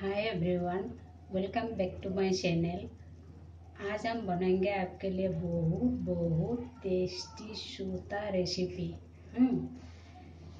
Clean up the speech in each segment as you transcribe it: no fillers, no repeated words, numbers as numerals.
Hi everyone, welcome back to my channel. आज हम बनाएंगे आपके लिए बहुत टेस्टी सूता रेसिपी।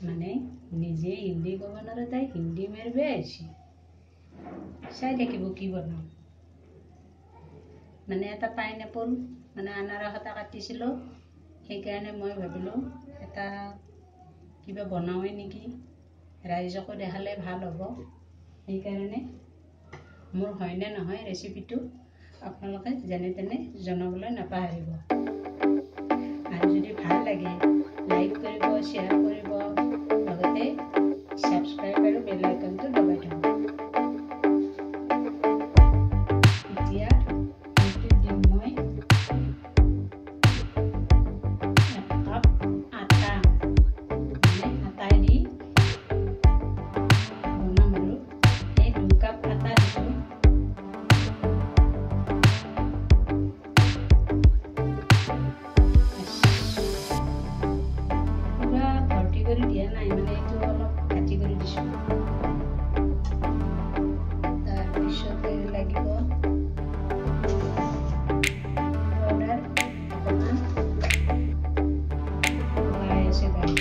माने निजे हिंदी कब ना हिंदी मेरे आसी चाई थकिब कि बनाओ। माने एटा पाइनएपल माने अनारस एटा काटिसिलो সেইকাৰণে মই ভাবিলো এটা কিবা বনাওৱে নেকি, ৰাইজকো দেখালে ভাল হ'ব। সেইকাৰণে মোৰ হয়নে নহয় ৰেচিপিটো আপোনালোকে যেনে তেনে জনাবলৈ নাপাহৰিব। আৰু যদি ভাল লাগে লাইক কৰিব, শ্বেয়াৰ কৰিব, লগতে সাবস্ক্ৰাইব আৰু বেল আইকনটো দবাই থব। এতিয়া এইটো দিম মই দিয়া নাই, মানে এইটো অলপ কাটি কৰি দিছো। তাৰপিছতে লাগিব পাউডাৰ অকণমান ওলাই আছে গাড়ী।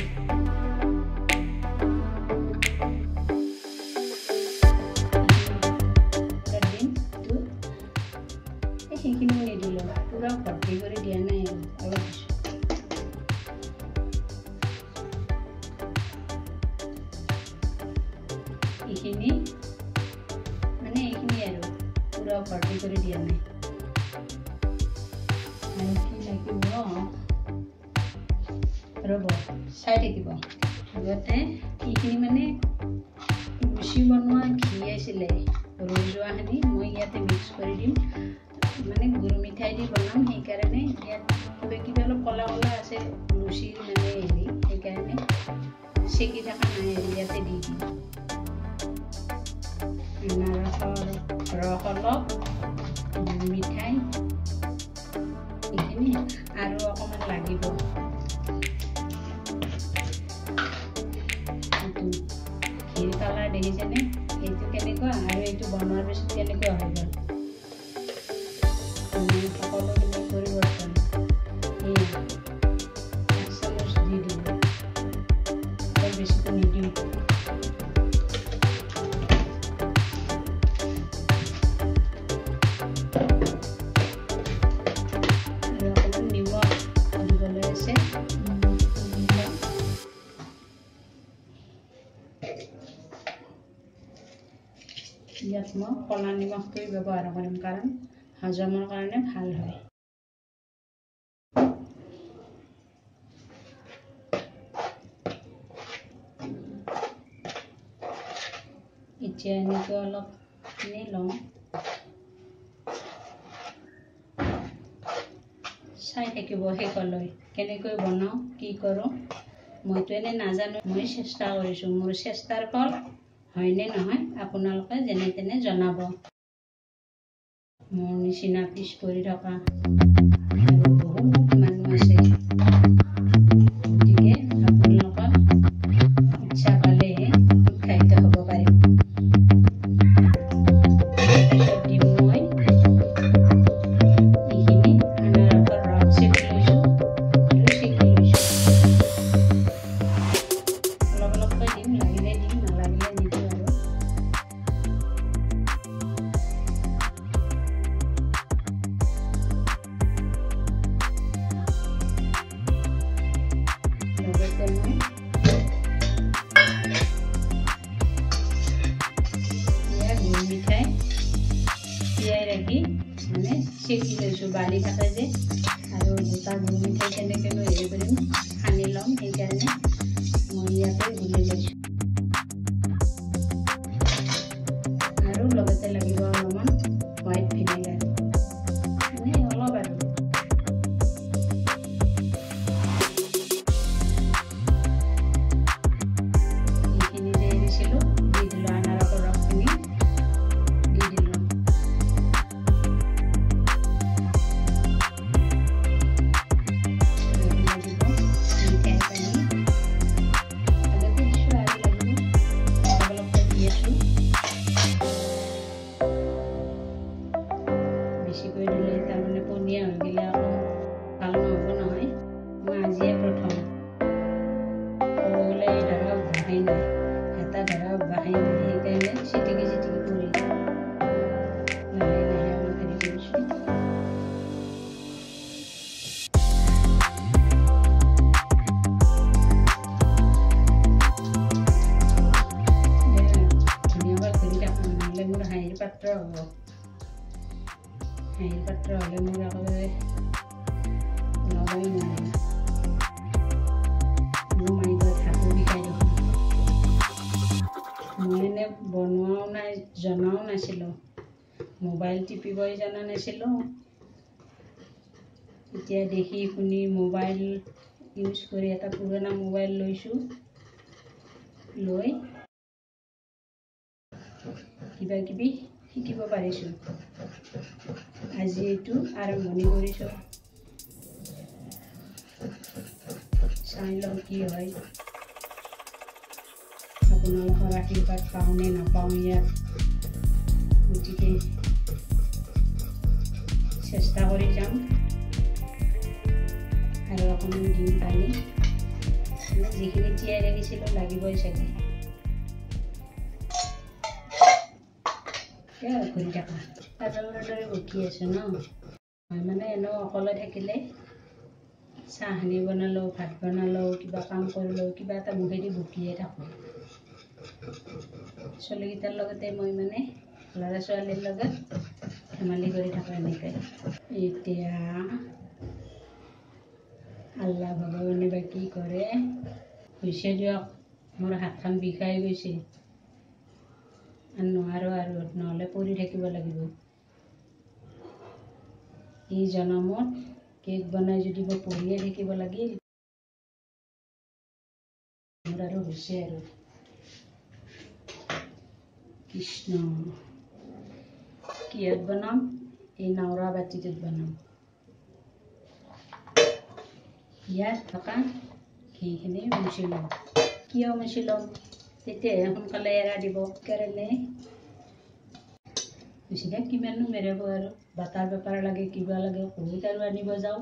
সেইখিনি মই নিদিলোঁ, পুৰা ভৰ্তি কৰি দিয়া নাই, অলপ দিছোঁ। এইখিনি মানে এইখিনি আৰু পুৰা ভৰ্তি কৰি দিয়া নাই। আৰু কি লাগিব ৰ'ব, চাই থাকিব। আগতে এইখিনি মানে লুচি বনোৱা ঘি আছিলে, ৰৈ যোৱাখিনি মই ইয়াতে মিক্স কৰি দিম। মানে গুড় মিঠাই দি বনাম, সেইকাৰণে ইয়াত কিবা অলপ কলা কলা আছে লুচিৰ মানে হেৰি, সেইকাৰণে চেকি থকা নাই, ইয়াতে দি দিম। আনাৰসৰ ৰস অলপ, মিঠাই এইখিনি আৰু অকণমান লাগিব। ঘিৰ কালাৰ দেখিছেনে? এইটো কেনেকুৱা আৰু এইটো বনোৱাৰ পিছত কেনেকুৱা হৈ গ'ল, সকলোখিনি পৰিৱৰ্তন। এক চামুচ দি দিওঁ, বৰ বেছিকৈ নিদিওঁ। ইয়াত মই কলা নিমখটোৱে ব্যৱহাৰ কৰিম, কাৰণ হজমৰ কাৰণে ভাল হয়। এতিয়া এনেকৈ অলপ সানি লওঁ। চাই থাকিব শেষলৈ কেনেকৈ বনাওঁ, কি কৰোঁ। মইতো এনেই নাজানো, মই চেষ্টা কৰিছোঁ। মোৰ চেষ্টাৰ ফল হয়নে নহয় আপোনালোকে যেনে তেনে জনাব। মোৰ নিচিনা পিছ পৰি থকা আৰু বহুত মানুহ আছে, গতিকে আপোনালোকৰ ইচ্ছা পালে উৎসাহিত হ'ব পাৰিব। তাৰপিছত দিম মই এইখিনি আনাৰসৰ ৰস চেকি লৈছোঁ আৰু চেকি লৈছোঁ। অলপ অলপকৈ দিম, লাগিলে দিম, নালাগিলে নিদিওঁ আৰু। লগতে মই গুড় মিঠাই তিয়াই ৰাখি মানে চেকি লৈছোঁ, বালি থাকে যে, আৰু গোটা গুড় মিঠাই কেনেকৈ মই হেৰি কৰিম সানি ল'ম, সেইকাৰণে মই ইয়াতে গুলি লৈছোঁ। আৰু লগতে লাগিব অলপমান হোৱাইট ভিনেগাৰ, মানে অলপ আৰু। এইখিনি যে এৰিছিলোঁ দি দিলোঁ, আনাৰসৰ ৰসখিনি দি দিলোঁ। মিঠাই পানী আগতে দিছোঁ আৰু লাগিব, অলপ অলপকৈ দি আছোঁ। পাত্ৰ হ'ব। হাঁহিৰ পাত্ৰ হ'লে মোৰ একেবাৰে লগাই নোৱাৰিম। মোৰ মাইকত হাতো বিষাই দেখোন। মই এনে বনোৱাও নাই, জনাও নাছিলোঁ, মোবাইল টিপিবই জনা নাছিলোঁ। এতিয়া দেখি শুনি মোবাইল ইউজ কৰি এটা পুৰণা মোবাইল লৈছোঁ, লৈ কিবা কিবি শিকিব পাৰিছোঁ। আজি এইটো আৰম্ভণি কৰিছোঁ, চাই লওঁ কি হয়। আপোনালোকৰ আশীৰ্বাদ পাওঁ নে নাপাওঁ ইয়াত, গতিকে চেষ্টা কৰি যাম। আৰু অকণমান দিম পানী, যিখিনি তিয়াই ৰাখিছিলোঁ লাগিবই চাগে। ঘূৰি থাকা পাজলৰ দৰে বকি আছোঁ ন। মই মানে এনেও অকলে থাকিলে চাহ সানি বনালোঁ, ভাত বনালোঁ, কিবা কাম কৰিলোঁ, কিবা এটা মুখেদি বকিয়ে থাকোঁ। ছোৱালীকেইটাৰ লগতে মই মানে ল'ৰা ছোৱালীৰ লগত ধেমালি কৰি থাকোঁ এনেকৈ। এতিয়া আল্লাহ ভগৱানে বা কি কৰে, হৈছে দিয়ক। মোৰ হাতখন বিষাই গৈছে, নোৱাৰোঁ আৰু, নহ'লে পৰি থাকিব লাগিব। এই জনমত কেক বনাই যদি মই পৰিয়ে থাকিব লাগিল, মোৰ আৰু হৈছে আৰু। কৃষ্ণ, কিহত বনাম? এই নাওৰা বাতিটোত বনাম। ইয়াত থকা ঘিখিনি মুচি লওঁ। কিয় মুচি লওঁ? তেতিয়াহে সোনকালে এৰা দিব কাৰণে। বেছিকে কিমাননো মেৰাব আৰু, বাটাৰ বেপাৰ লাগে, কিবা লাগে, বহুত আৰু আনিব যাওঁ,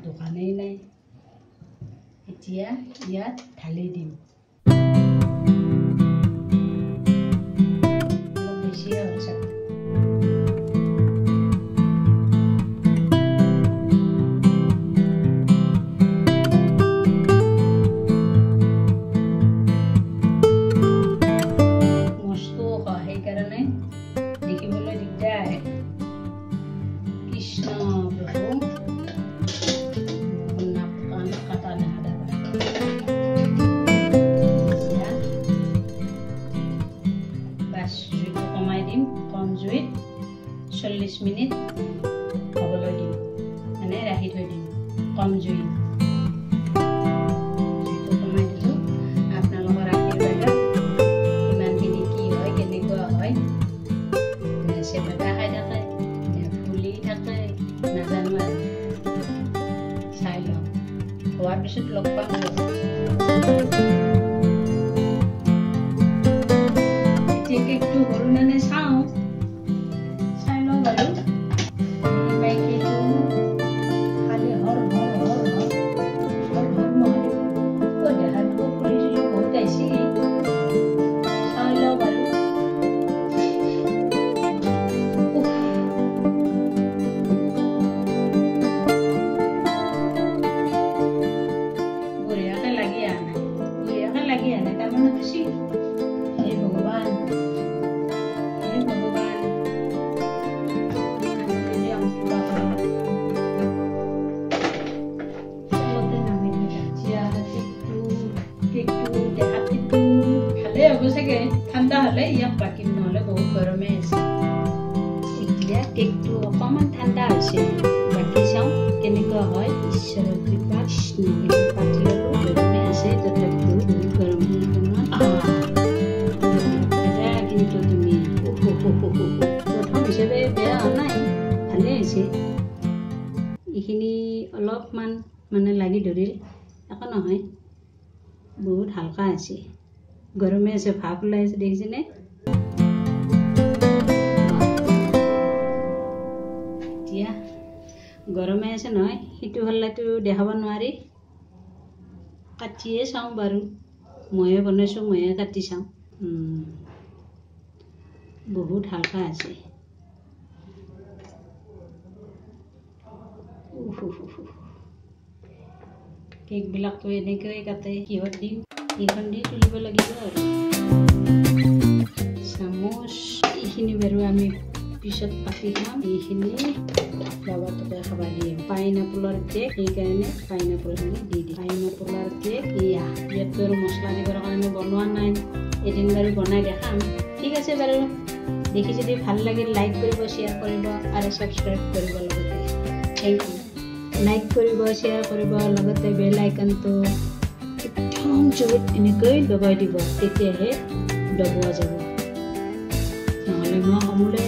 দোকানেই নাই। এতিয়া ইয়াত ঢালি দিম। অলপ বেছিয়ে হ'ল চাগে। কমাই দিম, কম জুইত 40 মিনিট হ'বলৈ দিম, মানে ৰাখি থৈ দিম কম জুইত। জুইটো কমাই দিলোঁ। আপোনালোকৰ আশীৰ্বাদত কিমানখিনি কি হয়, কেনেকুৱা হয়, চেপেটা খাই থাকে নে ফুলি থাকে নাজানো আৰু, চাই লওঁ। হোৱাৰ পিছত লগ পাম। কেকটো সৰু নে চাওঁ, চাই লওঁ বাৰু। মাইকীটো খালি হৰ হৰ হৰ হৰ হৰ হৰ নহ'লে দেহাটো ফুলি চুলি বহুত আহিছে, চাই লওঁ বাৰু। বঢ়িয়াকৈ লাগি অহা নাই, বঢ়িয়াকৈ লাগি অহা নাই, তাৰমানে বেছি। হে ভগৱান, ঠাণ্ডা হ'লে ইয়াক বাকিম, নহ'লে বহুত গৰমে আছে। এতিয়া কেকটো অকণমান ঠাণ্ডা হৈছে, বাকি চাওঁ কেনেকুৱা হয়। ঈশ্বৰৰ কৃপাত পাতি ল'লোঁ, গৰমে আছে তথাপিও বহুত গৰম। কিন্তু তুমি প্ৰথম হিচাপে বেয়া হোৱা নাই, ভালেই হৈছে। এইখিনি অলপমান মানে লাগি ধৰিল, একো নহয়, বহুত হালকা আছে। গৰমে আছে, ভাপ ওলাই আছে, দেখিছেনে? এতিয়া গৰমে আছে নহয়, সিটো হল্লাটো দেখাব নোৱাৰি, কাটিয়ে চাওঁ বাৰু। ময়ে বনাইছোঁ, ময়ে কাটি চাওঁ। বহুত হালকা আছে। কেকবিলাকতো এনেকৈয়ে কাটে, কিহত দিম? এইখন দি তুলিব লাগিব আৰু। চামুচ বাৰু আমি পিছত পাতি খাম। এইখিনি বাবাটোকে খাব দিম। পাইনাপলৰ কেক, সেইকাৰণে পাইনাপলখিনি দি দিম। পাইনাপলৰ কেক এয়া। ইয়াত বাৰু মছলা দিবৰ কাৰণে বনোৱা নাই, এদিন বাৰু বনাই দেখাম। ঠিক আছে বাৰু, দেখি যদি ভাল লাগিল লাইক কৰিব, শ্বেয়াৰ কৰিব আৰু ছাবস্ক্ৰাইব কৰিব লগতে। Thank you. লাইক কৰিব, শ্বেয়াৰ কৰিব, লগতে বেল আইকনটো একদম জোৰত এনেকৈ দবাই দিব, তেতিয়াহে দবোৱা যাব, নহ'লে মই সমূলে